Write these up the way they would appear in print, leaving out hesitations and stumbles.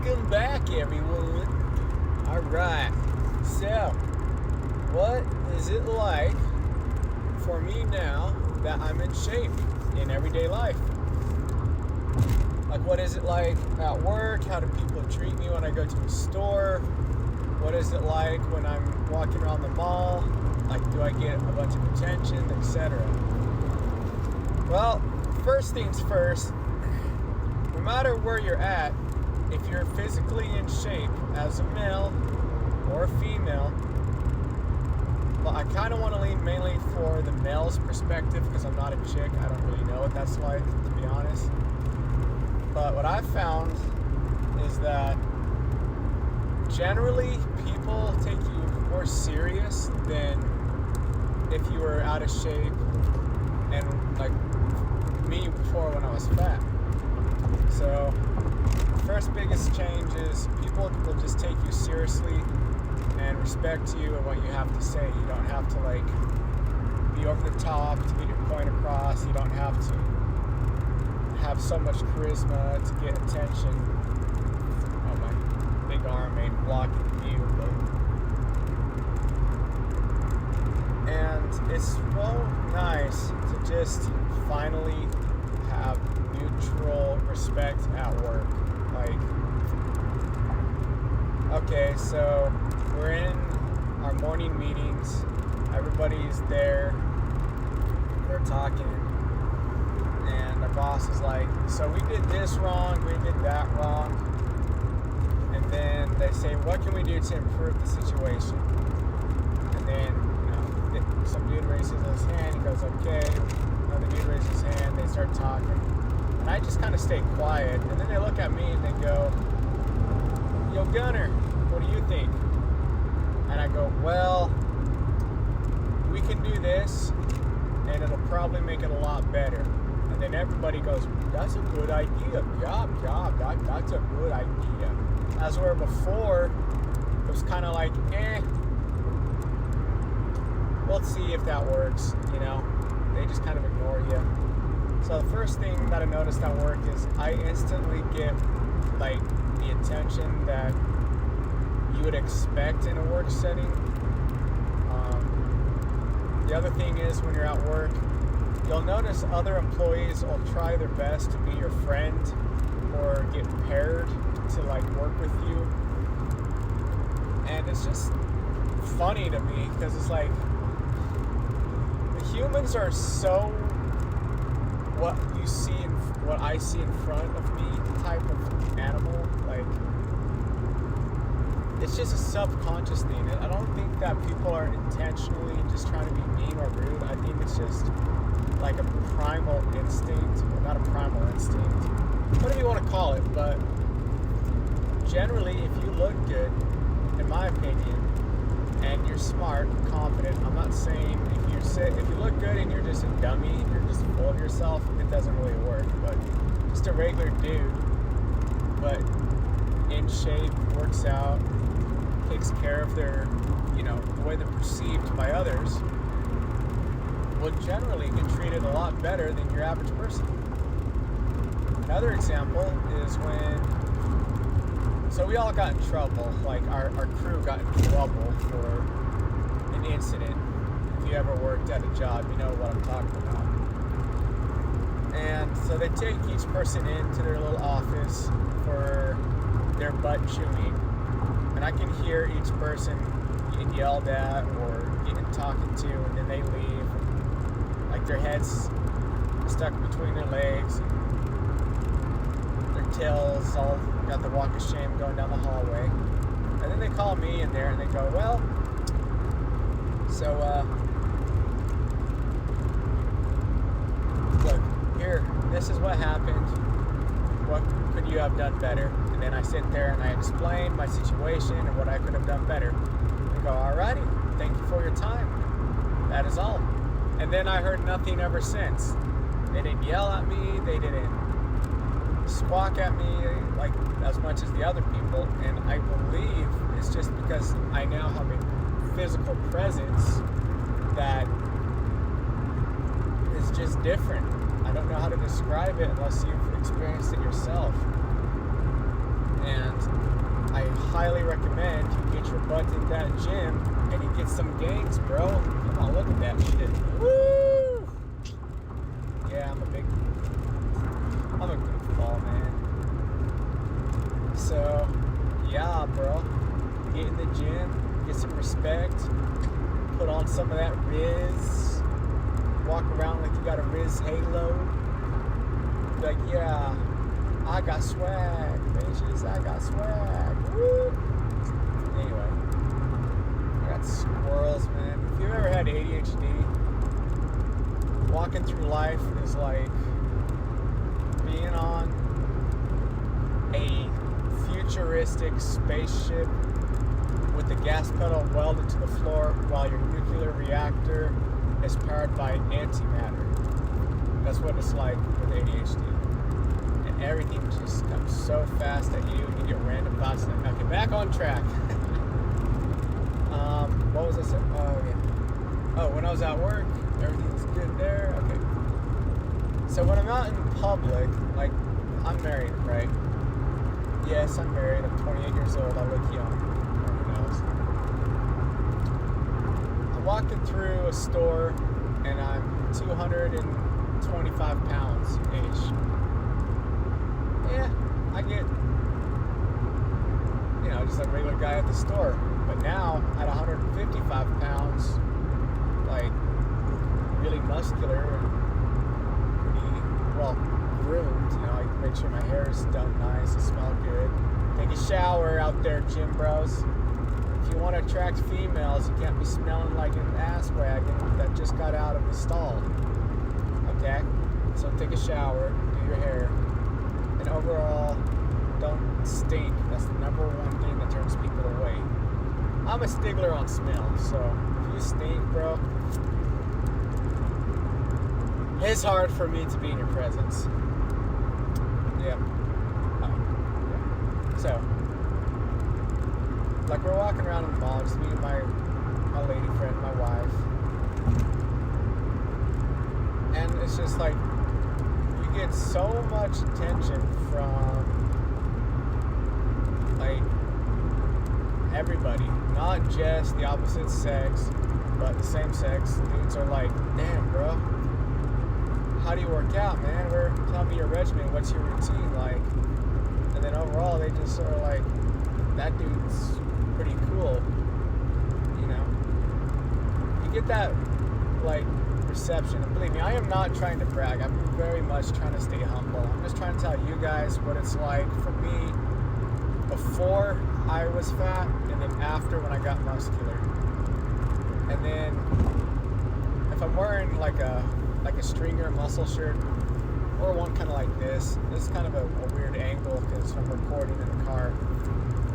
Welcome back, everyone. Alright, so what is it like for me now that I'm in shape in everyday life? Like, what is it like at work? How do people treat me when I go to a store? What is it like when I'm walking around the mall? Like, do I get a bunch of attention, etc.? Well, first things first, no matter where you're at, if you're physically in shape as a male or a female, well, I kind of want to lean mainly for the male's perspective because I'm not a chick. I don't really know what that's like, to be honest. But what I've found is that generally people take you more serious than if you were out of shape and like me before when I was fat. So first biggest change is people will just take you seriously and respect you and what you have to say. You don't have to like be over the top to get your point across. You don't have to have so much charisma to get attention. Oh, my big arm ain't blocking the view, but... And it's so nice to just finally have mutual respect at work. Like, okay, so we're in our morning meetings, everybody's there, they're talking, and our boss is like, so we did this wrong, we did that wrong, and then they say, what can we do to improve the situation? And then, some dude raises his hand, he goes, okay, another dude raises his hand, they start talking. And I just kind of stay quiet, and then they look at me and they go, yo, Gunner, what do you think? And I go, well, we can do this, and it'll probably make it a lot better. And then everybody goes, that's a good idea, that's a good idea. As where before, it was kind of like, let's see if that works, They just kind of ignore you. So the first thing that I noticed at work is I instantly get like the attention that you would expect in a work setting. The other thing is when you're at work, you'll notice other employees will try their best to be your friend or get paired to like work with you. And it's just funny to me because it's like the humans are so what I see in front of me type of animal. Like, it's just a subconscious thing. I don't think that people are intentionally just trying to be mean or rude. I think it's just like a primal instinct. Well, not a primal instinct, whatever you want to call it. But generally, if you look good, in my opinion, and you're smart, confident, I'm not saying if you look good and you're just a dummy, you're just full of yourself, it doesn't really work. But just a regular dude, but in shape, works out, takes care of their, the way they're perceived by others, will generally get treated a lot better than your average person. Another example is so we all got in trouble, like our crew got in trouble for an incident. If you ever worked at a job, you know what I'm talking about. And so they take each person into their little office for their butt chewing. And I can hear each person getting yelled at or getting talking to, and then they leave. And, like, their heads stuck between their legs, and their tails all got the walk of shame going down the hallway. And then they call me in there and they go, well, so, look, here, this is what happened. What could you have done better? And then I sit there and I explain my situation and what I could have done better. They go, alrighty, thank you for your time. That is all. And then I heard nothing ever since. They didn't yell at me. They didn't squawk at me like as much as the other people. And I believe it's just because I now have a physical presence that is just different. I don't know how to describe it unless you've experienced it yourself. And But in that gym, and he gets some gains, bro. Come on, look at that shit. Woo! Yeah, I'm a goofball, man. So, yeah, bro. Get in the gym, get some respect, put on some of that Riz, walk around like you got a Riz halo. Be like, yeah, I got swag, bitches, I got swag. Woo! Anyway, I got squirrels, man. If you've ever had ADHD, walking through life is like being on a futuristic spaceship with the gas pedal welded to the floor while your nuclear reactor is powered by antimatter. That's what it's like with ADHD. And everything just comes so fast at you, and you get random thoughts. Okay, back on track. What was I saying? Oh, yeah. Oh, when I was at work, everything was good there. Okay. So when I'm out in public, like, I'm married, right? Yes, I'm married. I'm 28 years old. I look young. Who knows? I'm walking through a store, and I'm 225 pounds-ish. Yeah, I get, just a regular guy at the store. But now, at 155 pounds, like, really muscular and pretty well groomed, I make sure my hair is done nice, I smell good. Take a shower out there, gym bros. If you want to attract females, you can't be smelling like an ass wagon that just got out of the stall. Okay? So take a shower, do your hair, and overall, don't stink. That's the number one thing that turns people away. I'm a stickler on smell, so if you stink, bro, it's hard for me to be in your presence. Yep. So, like, we're walking around in the mall, just me and my lady friend, my wife. And it's just like, you get so much attention from, like, everybody. Not just the opposite sex, but the same sex. Dudes are like, damn, bro, how do you work out, man? Tell me your regimen. What's your routine like? And then overall, they just sort of like, that dude's pretty cool. You get that, like, reception. And believe me, I am not trying to brag. I'm very much trying to stay humble. I'm just trying to tell you guys what it's like for me before I was fat, and then after when I got muscular. And then if I'm wearing like a stringer muscle shirt, or one kind of like this is kind of a weird angle because I'm recording in the car.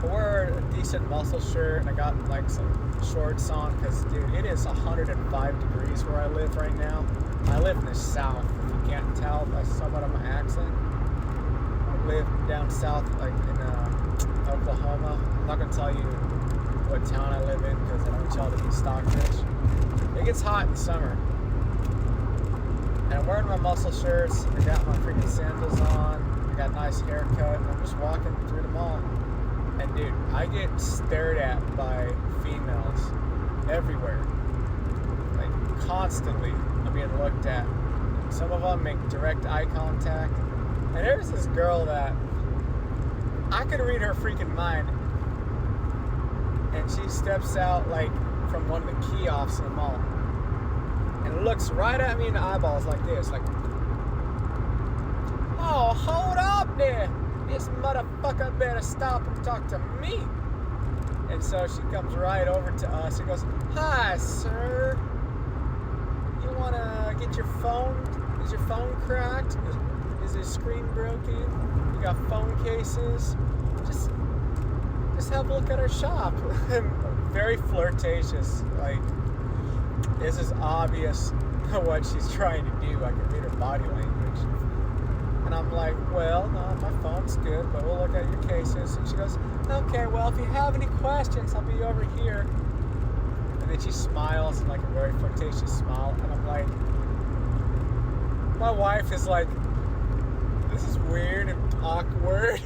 But wear a decent muscle shirt, and I got like some shorts on because, dude, it is 105 degrees where I live right now. I live in the South, if you can't tell by somewhat of my accent. I live down south, like in Oklahoma. I'm not going to tell you what town I live in because I don't want y'all to be Stockbridge. It gets hot in summer. And I'm wearing my muscle shirts. I got my freaking sandals on. I got a nice haircut. And I'm just walking through the mall. And dude, I get stared at by females everywhere. Like, constantly I'm being looked at. Some of them make direct eye contact. And there's this girl that I could read her freaking mind. And she steps out, like, from one of the kiosks in the mall. And looks right at me in the eyeballs like this. Like, oh, hold up there. This motherfucker better stop and talk to me. And so she comes right over to us. She goes, hi, sir. You want to get your phone? Is your phone cracked? Is the screen broken? You got phone cases? Just have a look at our shop. Very flirtatious. Like, this is obvious what she's trying to do. I can read her body language. And I'm like, well, no, my phone's good, but we'll look at your cases. And she goes, okay, well, if you have any questions, I'll be over here. And then she smiles, like a very flirtatious smile. And I'm like, my wife is like, this is weird and awkward.